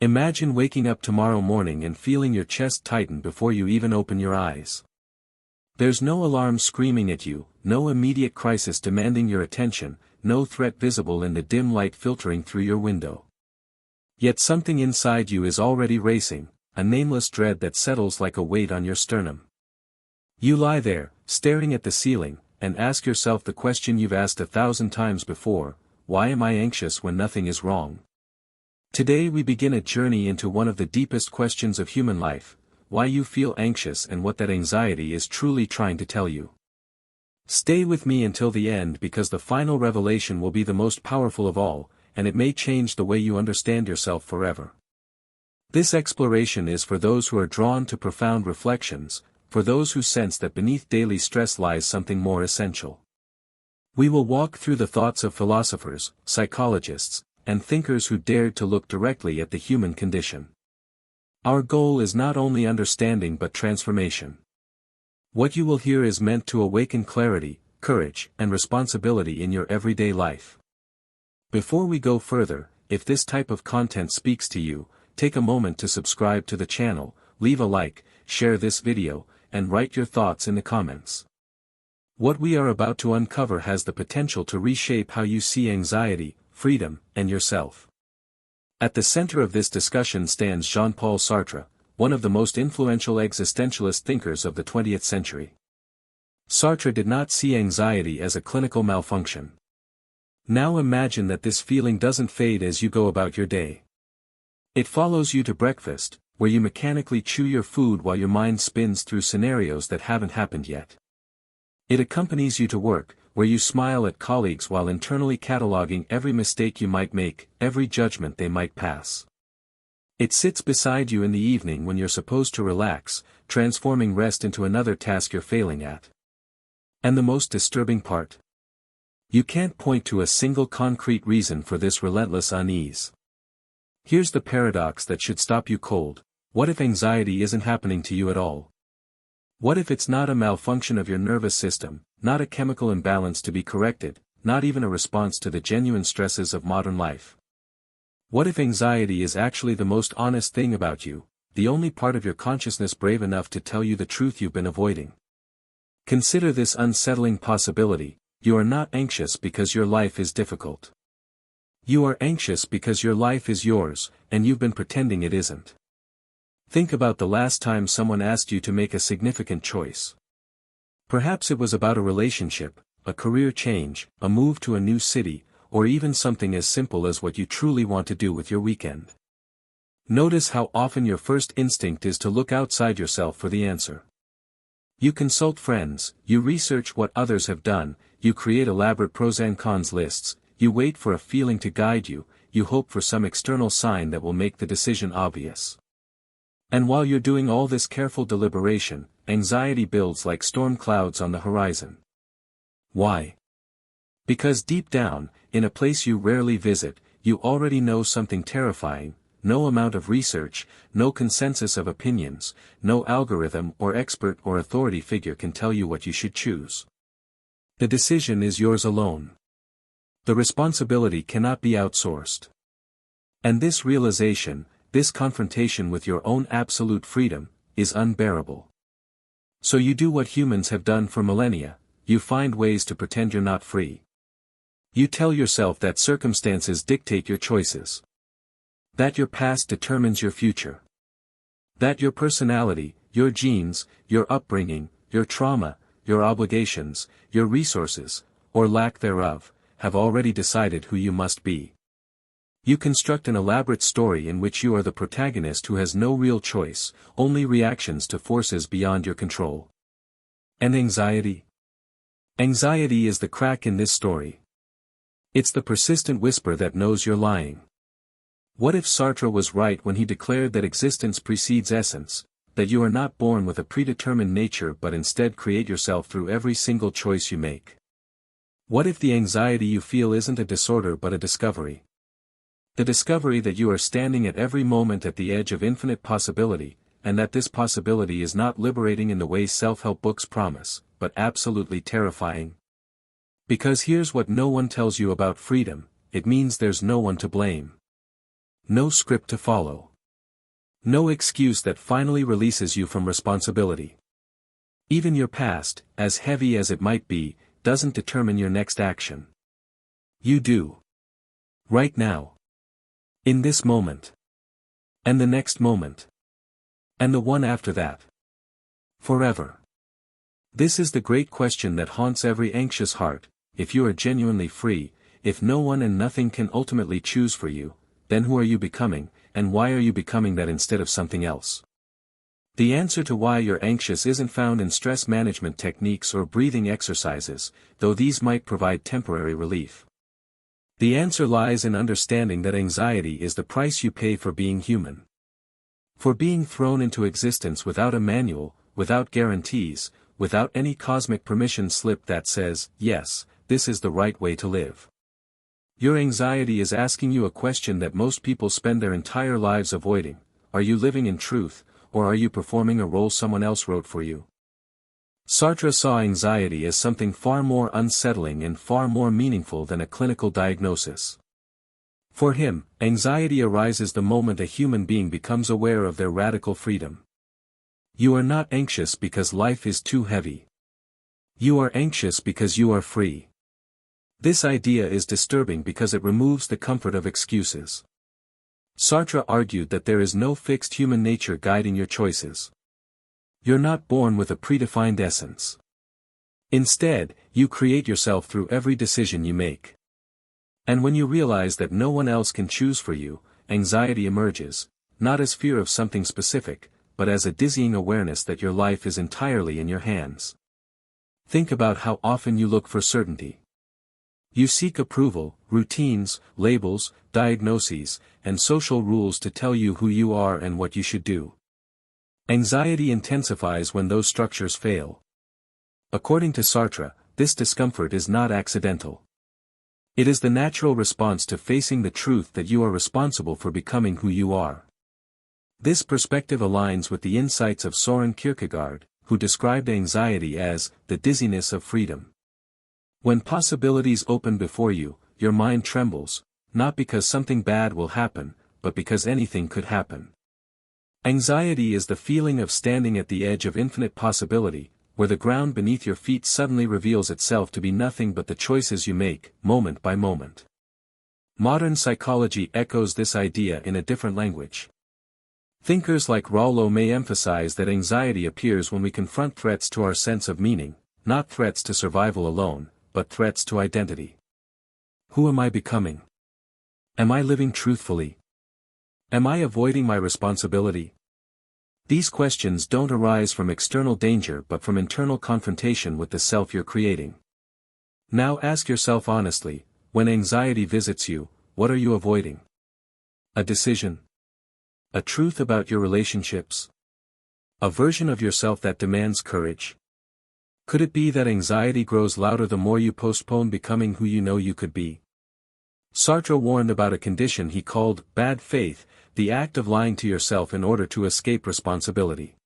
Imagine waking up tomorrow morning and feeling your chest tighten before you even open your eyes. There's no alarm screaming at you, no immediate crisis demanding your attention, no threat visible in the dim light filtering through your window. Yet something inside you is already racing, a nameless dread that settles like a weight on your sternum. You lie there, staring at the ceiling, and ask yourself the question you've asked 1,000 times before: why am I anxious when nothing is wrong? Today we begin a journey into one of the deepest questions of human life: why you feel anxious and what that anxiety is truly trying to tell you. Stay with me until the end, because the final revelation will be the most powerful of all, and it may change the way you understand yourself forever. This exploration is for those who are drawn to profound reflections, for those who sense that beneath daily stress lies something more essential. We will walk through the thoughts of philosophers, psychologists, and thinkers who dared to look directly at the human condition. Our goal is not only understanding but transformation. What you will hear is meant to awaken clarity, courage, and responsibility in your everyday life. Before we go further, if this type of content speaks to you, take a moment to subscribe to the channel, leave a like, share this video, and write your thoughts in the comments. What we are about to uncover has the potential to reshape how you see anxiety, freedom, and yourself. At the center of this discussion stands Jean-Paul Sartre, one of the most influential existentialist thinkers of the 20th century. Sartre did not see anxiety as a clinical malfunction. Now imagine that this feeling doesn't fade as you go about your day. It follows you to breakfast, where you mechanically chew your food while your mind spins through scenarios that haven't happened yet. It accompanies you to work, where you smile at colleagues while internally cataloging every mistake you might make, every judgment they might pass. It sits beside you in the evening when you're supposed to relax, transforming rest into another task you're failing at. And the most disturbing part? You can't point to a single concrete reason for this relentless unease. Here's the paradox that should stop you cold: what if anxiety isn't happening to you at all? What if it's not a malfunction of your nervous system, not a chemical imbalance to be corrected, not even a response to the genuine stresses of modern life? What if anxiety is actually the most honest thing about you, the only part of your consciousness brave enough to tell you the truth you've been avoiding? Consider this unsettling possibility: you are not anxious because your life is difficult. You are anxious because your life is yours, and you've been pretending it isn't. Think about the last time someone asked you to make a significant choice. Perhaps it was about a relationship, a career change, a move to a new city, or even something as simple as what you truly want to do with your weekend. Notice how often your first instinct is to look outside yourself for the answer. You consult friends, you research what others have done, you create elaborate pros and cons lists, you wait for a feeling to guide you, you hope for some external sign that will make the decision obvious. And while you're doing all this careful deliberation, anxiety builds like storm clouds on the horizon. Why? Because deep down, in a place you rarely visit, you already know something terrifying. No amount of research, no consensus of opinions, no algorithm or expert or authority figure can tell you what you should choose. The decision is yours alone. The responsibility cannot be outsourced. And this realization, this confrontation with your own absolute freedom, is unbearable. So you do what humans have done for millennia: you find ways to pretend you're not free. You tell yourself that circumstances dictate your choices. That your past determines your future. That your personality, your genes, your upbringing, your trauma, your obligations, your resources, or lack thereof, have already decided who you must be. You construct an elaborate story in which you are the protagonist who has no real choice, only reactions to forces beyond your control. And anxiety? Anxiety is the crack in this story. It's the persistent whisper that knows you're lying. What if Sartre was right when he declared that existence precedes essence, that you are not born with a predetermined nature but instead create yourself through every single choice you make? What if the anxiety you feel isn't a disorder but a discovery? The discovery that you are standing at every moment at the edge of infinite possibility, and that this possibility is not liberating in the way self-help books promise, but absolutely terrifying. Because here's what no one tells you about freedom: it means there's no one to blame. No script to follow. No excuse that finally releases you from responsibility. Even your past, as heavy as it might be, doesn't determine your next action. You do. Right now. In this moment. And the next moment. And the one after that. Forever. This is the great question that haunts every anxious heart. If you are genuinely free, if no one and nothing can ultimately choose for you, then who are you becoming, and why are you becoming that instead of something else? The answer to why you're anxious isn't found in stress management techniques or breathing exercises, though these might provide temporary relief. The answer lies in understanding that anxiety is the price you pay for being human. For being thrown into existence without a manual, without guarantees, without any cosmic permission slip that says, yes, this is the right way to live. Your anxiety is asking you a question that most people spend their entire lives avoiding. Are you living in truth, or are you performing a role someone else wrote for you? Sartre saw anxiety as something far more unsettling and far more meaningful than a clinical diagnosis. For him, anxiety arises the moment a human being becomes aware of their radical freedom. You are not anxious because life is too heavy. You are anxious because you are free. This idea is disturbing because it removes the comfort of excuses. Sartre argued that there is no fixed human nature guiding your choices. You're not born with a predefined essence. Instead, you create yourself through every decision you make. And when you realize that no one else can choose for you, anxiety emerges, not as fear of something specific, but as a dizzying awareness that your life is entirely in your hands. Think about how often you look for certainty. You seek approval, routines, labels, diagnoses, and social rules to tell you who you are and what you should do. Anxiety intensifies when those structures fail. According to Sartre, this discomfort is not accidental. It is the natural response to facing the truth that you are responsible for becoming who you are. This perspective aligns with the insights of Søren Kierkegaard, who described anxiety as the dizziness of freedom. When possibilities open before you, your mind trembles, not because something bad will happen, but because anything could happen. Anxiety is the feeling of standing at the edge of infinite possibility, where the ground beneath your feet suddenly reveals itself to be nothing but the choices you make, moment by moment. Modern psychology echoes this idea in a different language. Thinkers like Rollo may emphasize that anxiety appears when we confront threats to our sense of meaning, not threats to survival alone, but threats to identity. Who am I becoming? Am I living truthfully? Am I avoiding my responsibility? These questions don't arise from external danger but from internal confrontation with the self you're creating. Now ask yourself honestly, when anxiety visits you, what are you avoiding? A decision? A truth about your relationships? A version of yourself that demands courage? Could it be that anxiety grows louder the more you postpone becoming who you know you could be? Sartre warned about a condition he called bad faith, the act of lying to yourself in order to escape responsibility.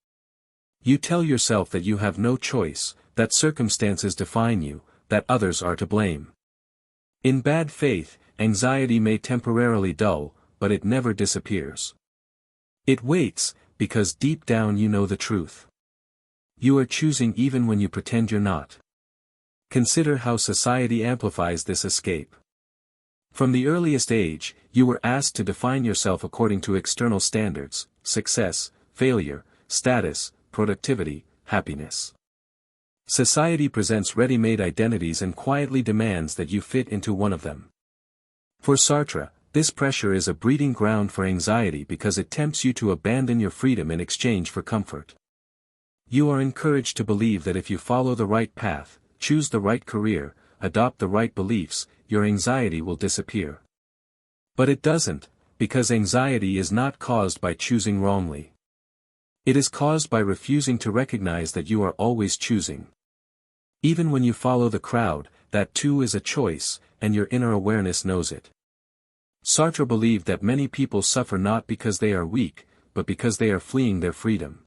You tell yourself that you have no choice, that circumstances define you, that others are to blame. In bad faith, anxiety may temporarily dull, but it never disappears. It waits, because deep down you know the truth. You are choosing even when you pretend you're not. Consider how society amplifies this escape. From the earliest age, you were asked to define yourself according to external standards: success, failure, status, productivity, happiness. Society presents ready-made identities and quietly demands that you fit into one of them. For Sartre, this pressure is a breeding ground for anxiety because it tempts you to abandon your freedom in exchange for comfort. You are encouraged to believe that if you follow the right path, choose the right career, adopt the right beliefs, your anxiety will disappear. But it doesn't, because anxiety is not caused by choosing wrongly. It is caused by refusing to recognize that you are always choosing. Even when you follow the crowd, that too is a choice, and your inner awareness knows it. Sartre believed that many people suffer not because they are weak, but because they are fleeing their freedom.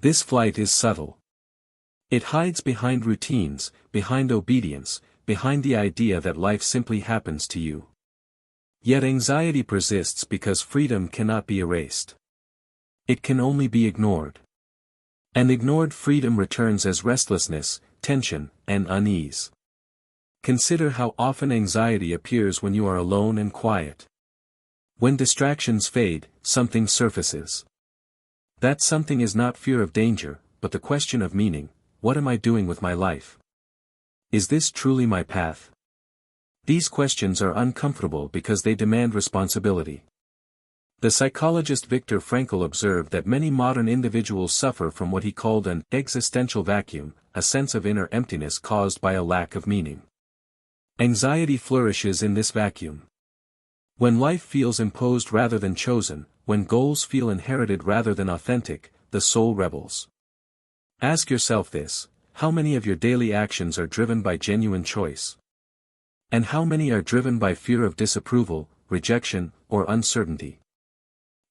This flight is subtle. It hides behind routines, behind obedience, behind the idea that life simply happens to you. Yet anxiety persists because freedom cannot be erased. It can only be ignored. And ignored freedom returns as restlessness, tension, and unease. Consider how often anxiety appears when you are alone and quiet. When distractions fade, something surfaces. That something is not fear of danger, but the question of meaning: what am I doing with my life? Is this truly my path? These questions are uncomfortable because they demand responsibility. The psychologist Viktor Frankl observed that many modern individuals suffer from what he called an existential vacuum, a sense of inner emptiness caused by a lack of meaning. Anxiety flourishes in this vacuum. When life feels imposed rather than chosen, when goals feel inherited rather than authentic, the soul rebels. Ask yourself this: how many of your daily actions are driven by genuine choice? And how many are driven by fear of disapproval, rejection, or uncertainty?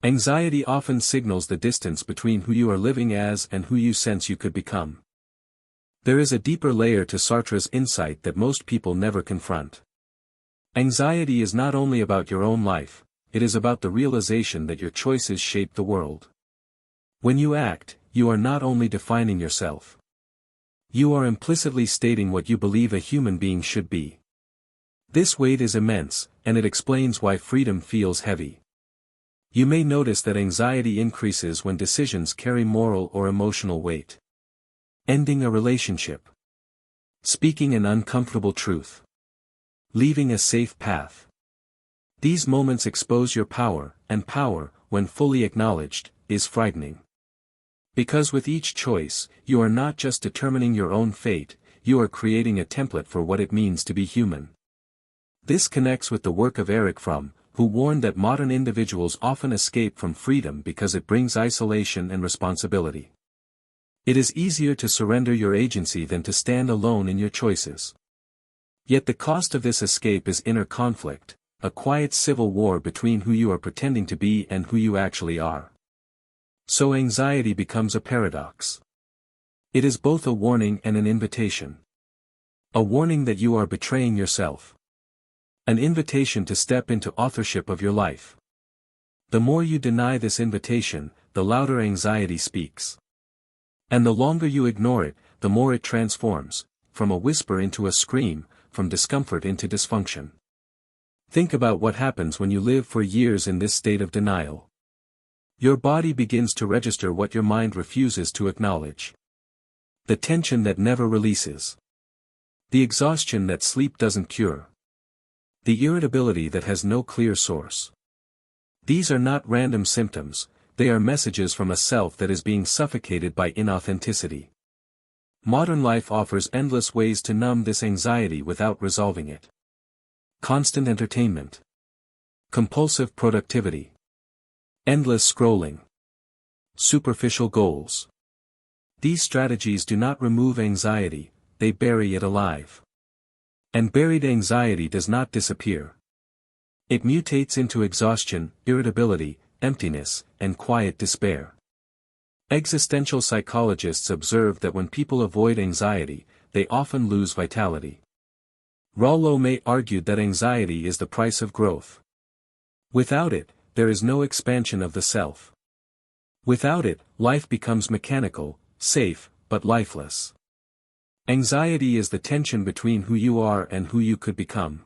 Anxiety often signals the distance between who you are living as and who you sense you could become. There is a deeper layer to Sartre's insight that most people never confront. Anxiety is not only about your own life, it is about the realization that your choices shape the world. When you act, you are not only defining yourself. You are implicitly stating what you believe a human being should be. This weight is immense, and it explains why freedom feels heavy. You may notice that anxiety increases when decisions carry moral or emotional weight. Ending a relationship. Speaking an uncomfortable truth. Leaving a safe path. These moments expose your power, and power, when fully acknowledged, is frightening. Because with each choice, you are not just determining your own fate, you are creating a template for what it means to be human. This connects with the work of Erich Fromm, who warned that modern individuals often escape from freedom because it brings isolation and responsibility. It is easier to surrender your agency than to stand alone in your choices. Yet the cost of this escape is inner conflict, a quiet civil war between who you are pretending to be and who you actually are. So anxiety becomes a paradox. It is both a warning and an invitation. A warning that you are betraying yourself. An invitation to step into authorship of your life. The more you deny this invitation, the louder anxiety speaks. And the longer you ignore it, the more it transforms, from a whisper into a scream, from discomfort into dysfunction. Think about what happens when you live for years in this state of denial. Your body begins to register what your mind refuses to acknowledge. The tension that never releases. The exhaustion that sleep doesn't cure. The irritability that has no clear source. These are not random symptoms, they are messages from a self that is being suffocated by inauthenticity. Modern life offers endless ways to numb this anxiety without resolving it. Constant entertainment. Compulsive productivity. Endless scrolling. Superficial goals. These strategies do not remove anxiety, they bury it alive. And buried anxiety does not disappear. It mutates into exhaustion, irritability, emptiness, and quiet despair. Existential psychologists observe that when people avoid anxiety, they often lose vitality. Rollo May argued that anxiety is the price of growth. Without it, there is no expansion of the self. Without it, life becomes mechanical, safe, but lifeless. Anxiety is the tension between who you are and who you could become.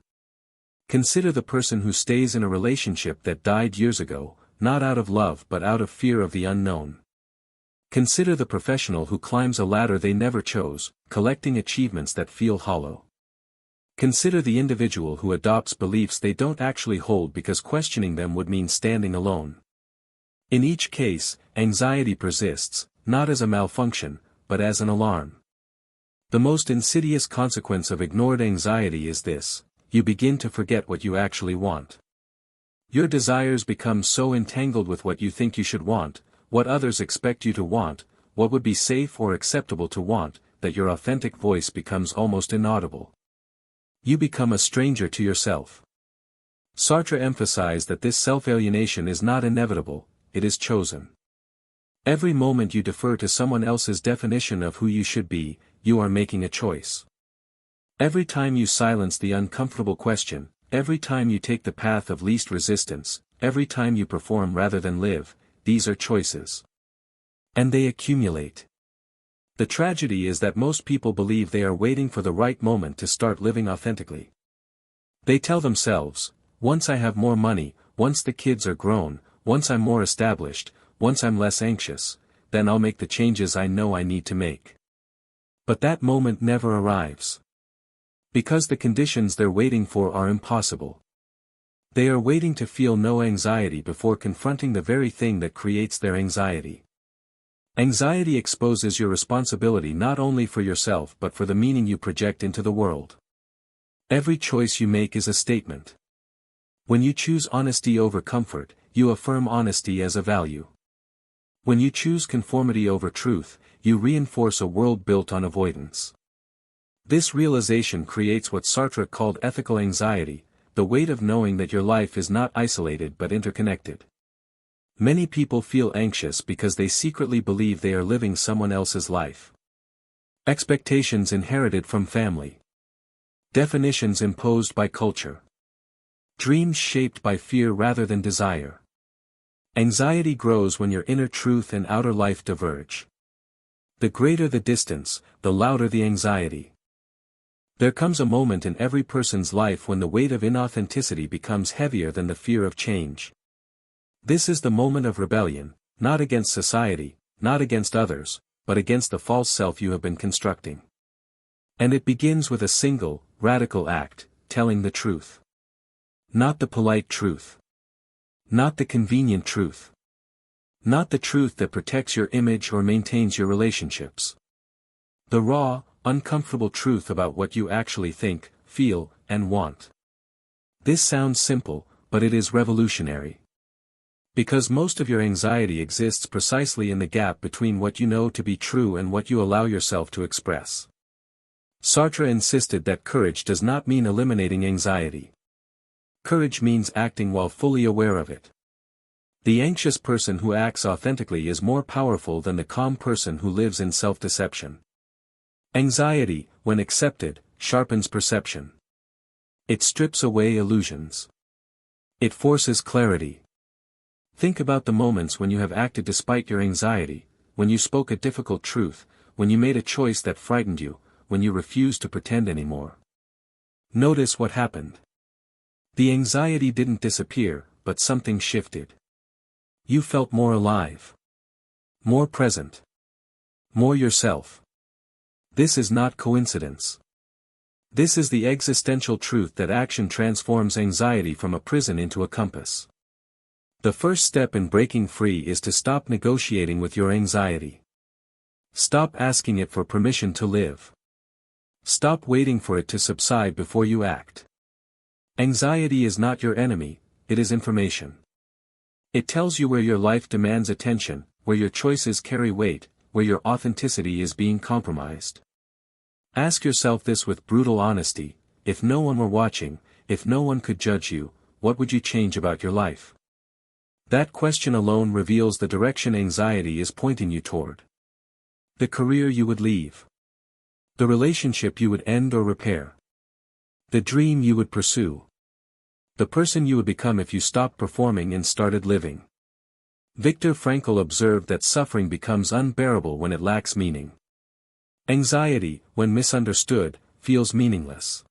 Consider the person who stays in a relationship that died years ago, not out of love but out of fear of the unknown. Consider the professional who climbs a ladder they never chose, collecting achievements that feel hollow. Consider the individual who adopts beliefs they don't actually hold because questioning them would mean standing alone. In each case, anxiety persists, not as a malfunction, but as an alarm. The most insidious consequence of ignored anxiety is this: you begin to forget what you actually want. Your desires become so entangled with what you think you should want, what others expect you to want, what would be safe or acceptable to want, that your authentic voice becomes almost inaudible. You become a stranger to yourself. Sartre emphasized that this self-alienation is not inevitable, it is chosen. Every moment you defer to someone else's definition of who you should be, you are making a choice. Every time you silence the uncomfortable question, every time you take the path of least resistance, every time you perform rather than live, these are choices. And they accumulate. The tragedy is that most people believe they are waiting for the right moment to start living authentically. They tell themselves, once I have more money, once the kids are grown, once I'm more established, once I'm less anxious, then I'll make the changes I know I need to make. But that moment never arrives. Because the conditions they're waiting for are impossible. They are waiting to feel no anxiety before confronting the very thing that creates their anxiety. Anxiety exposes your responsibility not only for yourself but for the meaning you project into the world. Every choice you make is a statement. When you choose honesty over comfort, you affirm honesty as a value. When you choose conformity over truth, you reinforce a world built on avoidance. This realization creates what Sartre called ethical anxiety, the weight of knowing that your life is not isolated but interconnected. Many people feel anxious because they secretly believe they are living someone else's life. Expectations inherited from family. Definitions imposed by culture. Dreams shaped by fear rather than desire. Anxiety grows when your inner truth and outer life diverge. The greater the distance, the louder the anxiety. There comes a moment in every person's life when the weight of inauthenticity becomes heavier than the fear of change. This is the moment of rebellion, not against society, not against others, but against the false self you have been constructing. And it begins with a single, radical act, telling the truth. Not the polite truth. Not the convenient truth. Not the truth that protects your image or maintains your relationships. The raw, uncomfortable truth about what you actually think, feel, and want. This sounds simple, but it is revolutionary. Because most of your anxiety exists precisely in the gap between what you know to be true and what you allow yourself to express. Sartre insisted that courage does not mean eliminating anxiety. Courage means acting while fully aware of it. The anxious person who acts authentically is more powerful than the calm person who lives in self-deception. Anxiety, when accepted, sharpens perception. It strips away illusions. It forces clarity. Think about the moments when you have acted despite your anxiety, when you spoke a difficult truth, when you made a choice that frightened you, when you refused to pretend anymore. Notice what happened. The anxiety didn't disappear, but something shifted. You felt more alive. More present. More yourself. This is not coincidence. This is the existential truth that action transforms anxiety from a prison into a compass. The first step in breaking free is to stop negotiating with your anxiety. Stop asking it for permission to live. Stop waiting for it to subside before you act. Anxiety is not your enemy, it is information. It tells you where your life demands attention, where your choices carry weight, where your authenticity is being compromised. Ask yourself this with brutal honesty: if no one were watching, if no one could judge you, what would you change about your life? That question alone reveals the direction anxiety is pointing you toward. The career you would leave. The relationship you would end or repair. The dream you would pursue. The person you would become if you stopped performing and started living. Viktor Frankl observed that suffering becomes unbearable when it lacks meaning. Anxiety, when misunderstood, feels meaningless.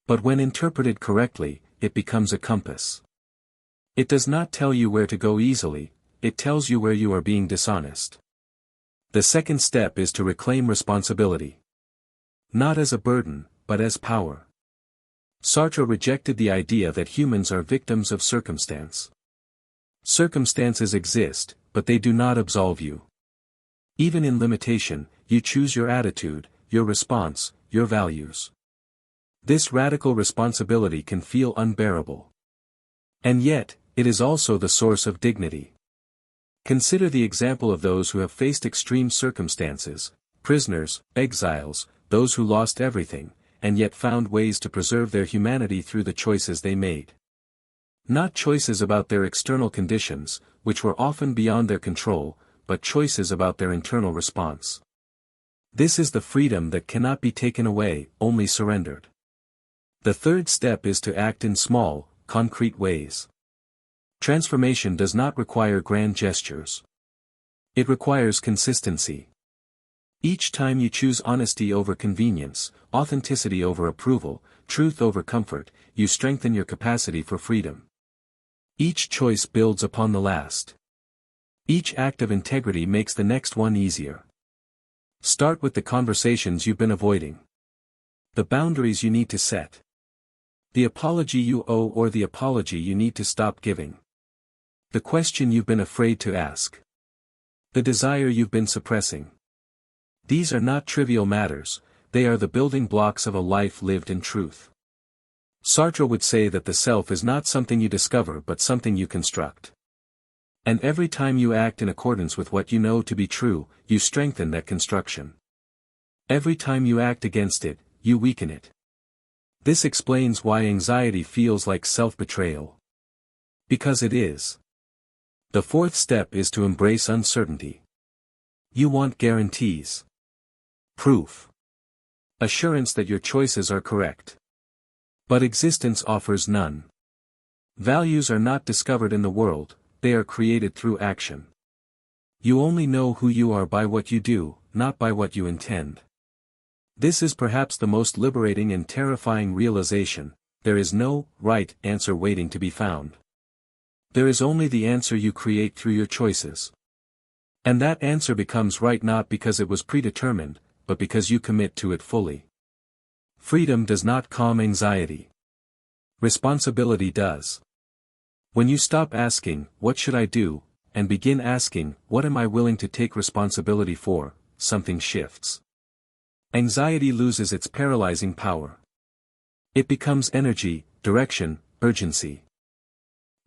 But when interpreted correctly, it becomes a compass. It does not tell you where to go easily, it tells you where you are being dishonest. The second step is to reclaim responsibility. Not as a burden, but as power. Sartre rejected the idea that humans are victims of circumstance. Circumstances exist, but they do not absolve you. Even in limitation, you choose your attitude, your response, your values. This radical responsibility can feel unbearable. And yet, it is also the source of dignity. Consider the example of those who have faced extreme circumstances, prisoners, exiles, those who lost everything, and yet found ways to preserve their humanity through the choices they made. Not choices about their external conditions, which were often beyond their control, but choices about their internal response. This is the freedom that cannot be taken away, only surrendered. The third step is to act in small, concrete ways. Transformation does not require grand gestures. It requires consistency. Each time you choose honesty over convenience, authenticity over approval, truth over comfort, you strengthen your capacity for freedom. Each choice builds upon the last. Each act of integrity makes the next one easier. Start with the conversations you've been avoiding. The boundaries you need to set. The apology you owe or the apology you need to stop giving. The question you've been afraid to ask. The desire you've been suppressing. These are not trivial matters, they are the building blocks of a life lived in truth. Sartre would say that the self is not something you discover but something you construct. And every time you act in accordance with what you know to be true, you strengthen that construction. Every time you act against it, you weaken it. This explains why anxiety feels like self-betrayal. Because it is. The fourth step is to embrace uncertainty. You want guarantees. Proof. Assurance that your choices are correct. But existence offers none. Values are not discovered in the world, they are created through action. You only know who you are by what you do, not by what you intend. This is perhaps the most liberating and terrifying realization: there is no right answer waiting to be found. There is only the answer you create through your choices. And that answer becomes right not because it was predetermined, but because you commit to it fully. Freedom does not calm anxiety. Responsibility does. When you stop asking, "What should I do?" and begin asking, "What am I willing to take responsibility for?" something shifts. Anxiety loses its paralyzing power. It becomes energy, direction, urgency.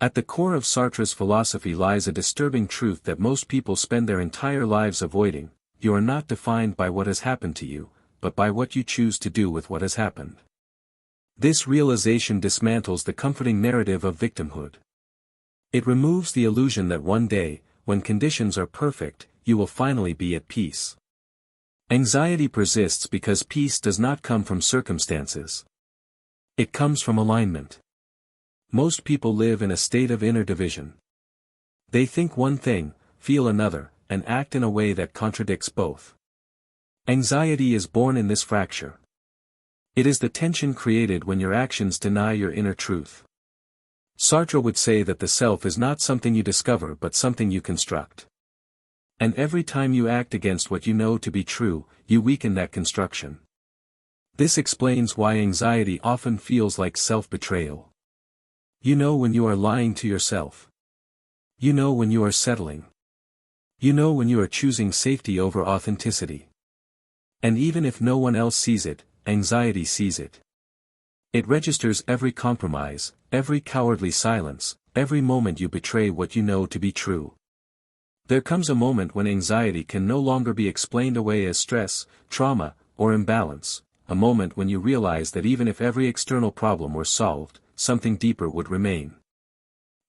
At the core of Sartre's philosophy lies a disturbing truth that most people spend their entire lives avoiding: you are not defined by what has happened to you, but by what you choose to do with what has happened. This realization dismantles the comforting narrative of victimhood. It removes the illusion that one day, when conditions are perfect, you will finally be at peace. Anxiety persists because peace does not come from circumstances. It comes from alignment. Most people live in a state of inner division. They think one thing, feel another, and act in a way that contradicts both. Anxiety is born in this fracture. It is the tension created when your actions deny your inner truth. Sartre would say that the self is not something you discover but something you construct. And every time you act against what you know to be true, you weaken that construction. This explains why anxiety often feels like self-betrayal. You know when you are lying to yourself. You know when you are settling. You know when you are choosing safety over authenticity. And even if no one else sees it, anxiety sees it. It registers every compromise, every cowardly silence, every moment you betray what you know to be true. There comes a moment when anxiety can no longer be explained away as stress, trauma, or imbalance, a moment when you realize that even if every external problem were solved, something deeper would remain.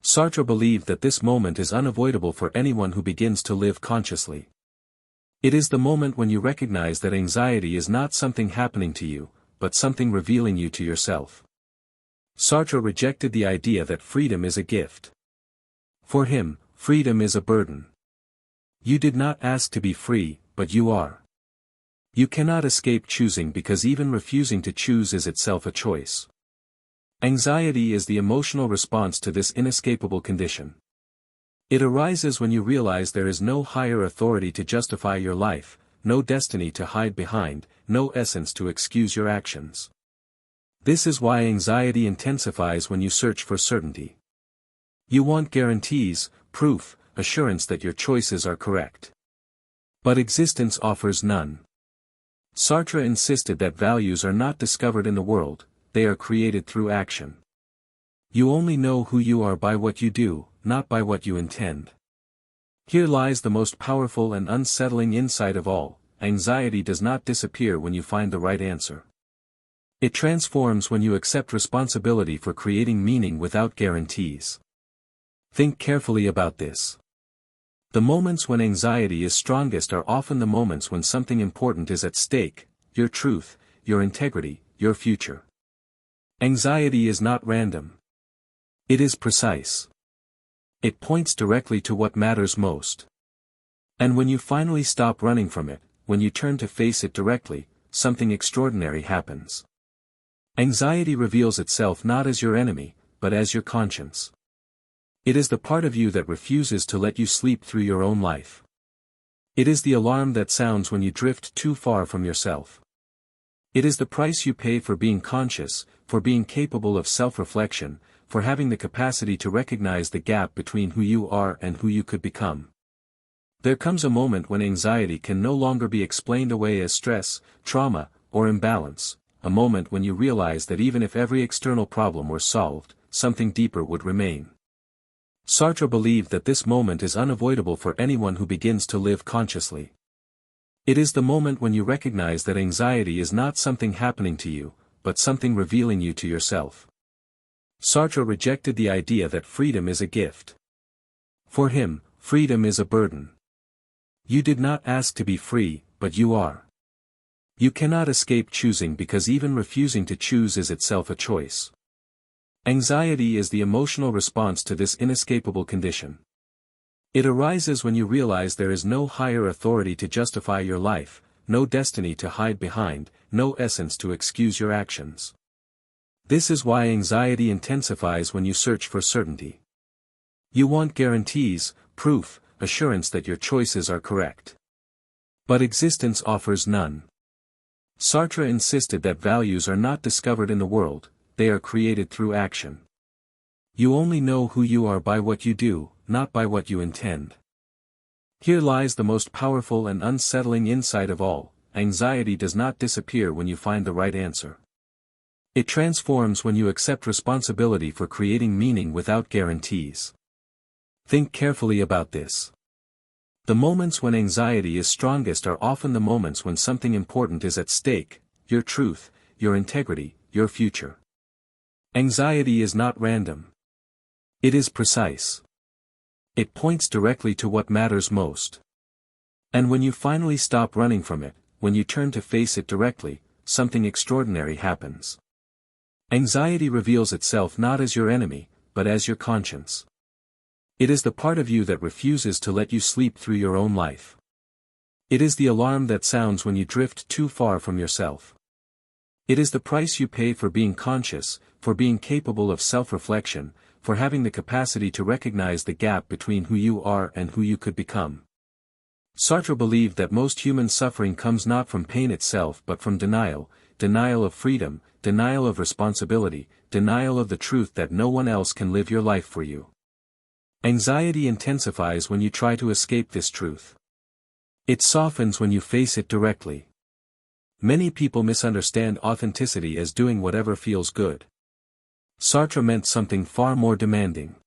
Sartre believed that this moment is unavoidable for anyone who begins to live consciously. It is the moment when you recognize that anxiety is not something happening to you, but something revealing you to yourself. Sartre rejected the idea that freedom is a gift. For him, freedom is a burden. You did not ask to be free, but you are. You cannot escape choosing because even refusing to choose is itself a choice. Anxiety is the emotional response to this inescapable condition. It arises when you realize there is no higher authority to justify your life, no destiny to hide behind, no essence to excuse your actions. This is why anxiety intensifies when you search for certainty. You want guarantees, proof, assurance that your choices are correct. But existence offers none. Sartre insisted that values are not discovered in the world, they are created through action. You only know who you are by what you do, not by what you intend. Here lies the most powerful and unsettling insight of all: anxiety does not disappear when you find the right answer. It transforms when you accept responsibility for creating meaning without guarantees. Think carefully about this. The moments when anxiety is strongest are often the moments when something important is at stake: your truth, your integrity, your future. Anxiety is not random. It is precise. It points directly to what matters most. And when you finally stop running from it, when you turn to face it directly, something extraordinary happens. Anxiety reveals itself not as your enemy, but as your conscience. It is the part of you that refuses to let you sleep through your own life. It is the alarm that sounds when you drift too far from yourself. It is the price you pay for being conscious, for being capable of self-reflection, for having the capacity to recognize the gap between who you are and who you could become. There comes a moment when anxiety can no longer be explained away as stress, trauma, or imbalance, a moment when you realize that even if every external problem were solved, something deeper would remain. Sartre believed that this moment is unavoidable for anyone who begins to live consciously. It is the moment when you recognize that anxiety is not something happening to you, but something revealing you to yourself. Sartre rejected the idea that freedom is a gift. For him, freedom is a burden. You did not ask to be free, but you are. You cannot escape choosing because even refusing to choose is itself a choice. Anxiety is the emotional response to this inescapable condition. It arises when you realize there is no higher authority to justify your life, no destiny to hide behind, no essence to excuse your actions. This is why anxiety intensifies when you search for certainty. You want guarantees, proof, assurance that your choices are correct. But existence offers none. Sartre insisted that values are not discovered in the world, they are created through action. You only know who you are by what you do, not by what you intend. Here lies the most powerful and unsettling insight of all: anxiety does not disappear when you find the right answer. It transforms when you accept responsibility for creating meaning without guarantees. Think carefully about this. The moments when anxiety is strongest are often the moments when something important is at stake: your truth, your integrity, your future. Anxiety is not random. It is precise. It points directly to what matters most. And when you finally stop running from it, when you turn to face it directly, something extraordinary happens. Anxiety reveals itself not as your enemy, but as your conscience. It is the part of you that refuses to let you sleep through your own life. It is the alarm that sounds when you drift too far from yourself. It is the price you pay for being conscious, for being capable of self-reflection, for having the capacity to recognize the gap between who you are and who you could become. Sartre believed that most human suffering comes not from pain itself but from denial, denial of freedom, denial of responsibility, denial of the truth that no one else can live your life for you. Anxiety intensifies when you try to escape this truth. It softens when you face it directly. Many people misunderstand authenticity as doing whatever feels good. Sartre meant something far more demanding.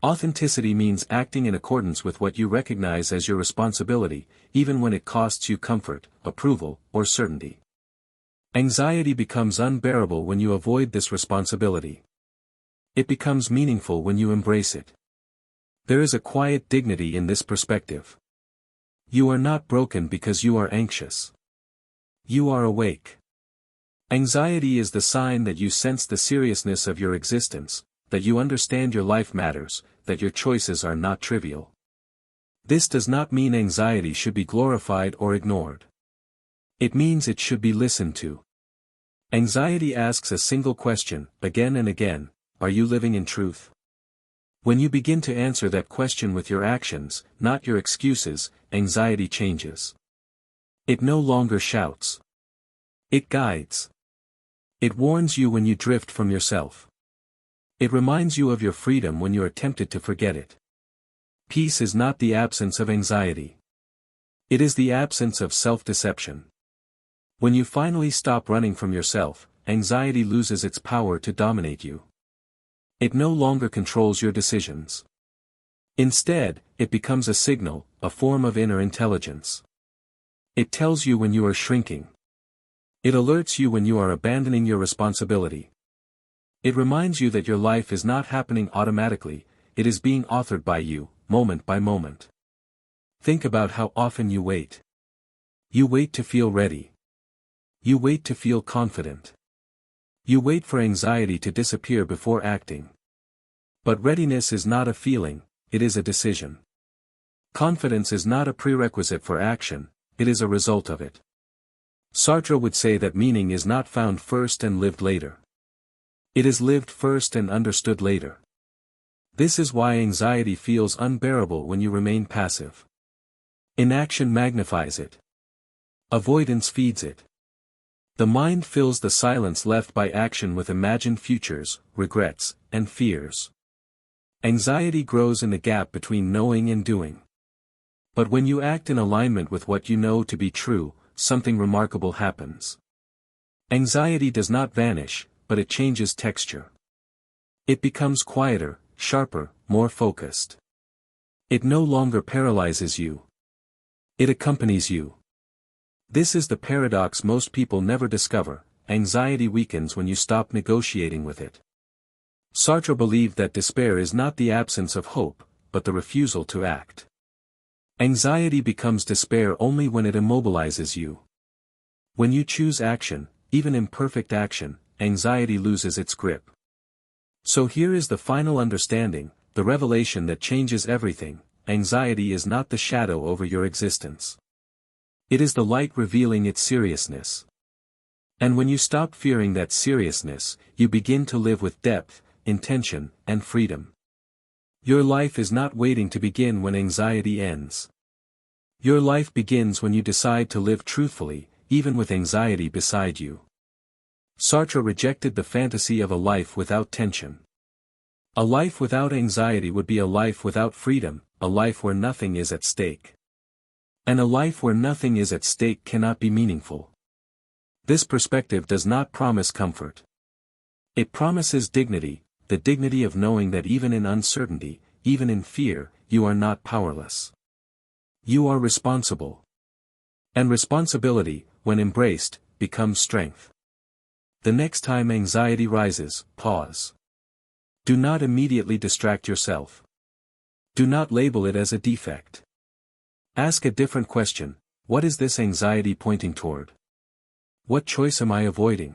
Authenticity means acting in accordance with what you recognize as your responsibility, even when it costs you comfort, approval, or certainty. Anxiety becomes unbearable when you avoid this responsibility. It becomes meaningful when you embrace it. There is a quiet dignity in this perspective. You are not broken because you are anxious. You are awake. Anxiety is the sign that you sense the seriousness of your existence, that you understand your life matters, that your choices are not trivial. This does not mean anxiety should be glorified or ignored. It means it should be listened to. Anxiety asks a single question, again and again: are you living in truth? When you begin to answer that question with your actions, not your excuses, anxiety changes. It no longer shouts. It guides. It warns you when you drift from yourself. It reminds you of your freedom when you are tempted to forget it. Peace is not the absence of anxiety. It is the absence of self-deception. When you finally stop running from yourself, anxiety loses its power to dominate you. It no longer controls your decisions. Instead, it becomes a signal, a form of inner intelligence. It tells you when you are shrinking. It alerts you when you are abandoning your responsibility. It reminds you that your life is not happening automatically, it is being authored by you, moment by moment. Think about how often you wait. You wait to feel ready. You wait to feel confident. You wait for anxiety to disappear before acting. But readiness is not a feeling, it is a decision. Confidence is not a prerequisite for action, it is a result of it. Sartre would say that meaning is not found first and lived later. It is lived first and understood later. This is why anxiety feels unbearable when you remain passive. Inaction magnifies it. Avoidance feeds it. The mind fills the silence left by action with imagined futures, regrets, and fears. Anxiety grows in the gap between knowing and doing. But when you act in alignment with what you know to be true, something remarkable happens. Anxiety does not vanish, but it changes texture. It becomes quieter, sharper, more focused. It no longer paralyzes you. It accompanies you. This is the paradox most people never discover: anxiety weakens when you stop negotiating with it. Sartre believed that despair is not the absence of hope, but the refusal to act. Anxiety becomes despair only when it immobilizes you. When you choose action, even imperfect action, anxiety loses its grip. So here is the final understanding, the revelation that changes everything: anxiety is not the shadow over your existence. It is the light revealing its seriousness. And when you stop fearing that seriousness, you begin to live with depth, intention, and freedom. Your life is not waiting to begin when anxiety ends. Your life begins when you decide to live truthfully, even with anxiety beside you. Sartre rejected the fantasy of a life without tension. A life without anxiety would be a life without freedom, a life where nothing is at stake. And a life where nothing is at stake cannot be meaningful. This perspective does not promise comfort. It promises dignity, the dignity of knowing that even in uncertainty, even in fear, you are not powerless. You are responsible. And responsibility, when embraced, becomes strength. The next time anxiety rises, pause. Do not immediately distract yourself. Do not label it as a defect. Ask a different question: what is this anxiety pointing toward? What choice am I avoiding?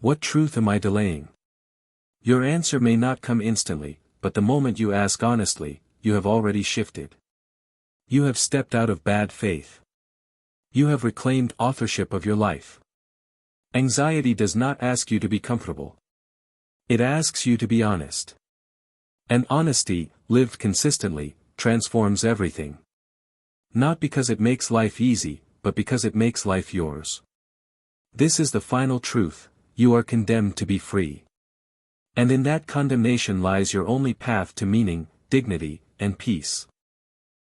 What truth am I delaying? Your answer may not come instantly, but the moment you ask honestly, you have already shifted. You have stepped out of bad faith. You have reclaimed authorship of your life. Anxiety does not ask you to be comfortable. It asks you to be honest. And honesty, lived consistently, transforms everything. Not because it makes life easy, but because it makes life yours. This is the final truth: you are condemned to be free. And in that condemnation lies your only path to meaning, dignity, and peace.